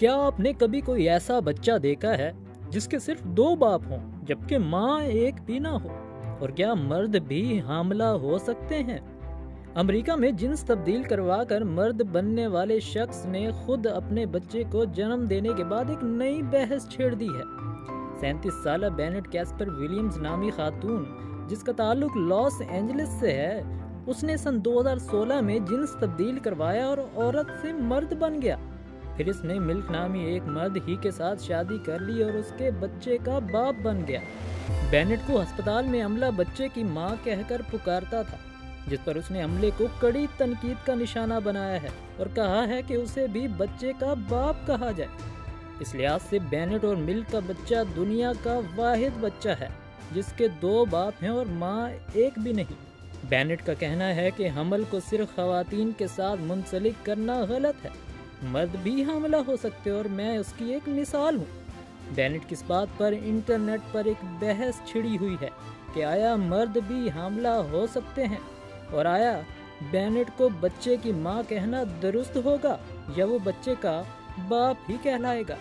کیا آپ نے کبھی کوئی ایسا بچہ دیکھا ہے جس کے صرف 2 باپ ہوں جبکہ ماں ایک بھی نہ ہو؟ اور کیا مرد بھی حاملہ ہو سکتے ہیں؟ امریکہ میں جنس تبدیل کروا کر مرد بننے والے شخص نے خود اپنے بچے کو جنم دینے کے بعد ایک نئی بحث چھیڑ دی ہے۔ 37 سالہ بینٹ کیسپر ولیمز نامی خاتون، جس کا تعلق لاس اینجلس سے ہے، اس نے سن 2016 میں جنس تبدیل کروایا اور عورت سے مرد بن گیا۔ پھر اس نے ملک نامی ایک مرد ہی کے ساتھ شادی کر لی اور اس کے بچے کا باپ بن گیا۔ بینٹ کو ہسپتال میں عملہ بچے کی ماں کہہ کر پکارتا تھا، جس پر اس نے عملے کو کڑی تنقید کا نشانہ بنایا ہے اور کہا ہے کہ اسے بھی بچے کا باپ کہا جائے۔ اس لحاظ سے بینٹ اور ملک کا بچہ دنیا کا واحد بچہ ہے جس کے 2 باپ ہیں اور ماں ایک بھی نہیں۔ بینٹ کا کہنا ہے کہ حمل کو صرف خواتین کے ساتھ منسلک کرنا غلط ہے، مرد بھی حاملہ ہو سکتے اور میں اس کی ایک مثال ہوں۔ بینٹ کی اس بات پر انٹرنیٹ پر ایک بحث چھڑی ہوئی ہے کہ آیا مرد بھی حاملہ ہو سکتے ہیں، اور آیا بینٹ کو بچے کی ماں کہنا درست ہوگا یا وہ بچے کا باپ ہی کہلائے گا۔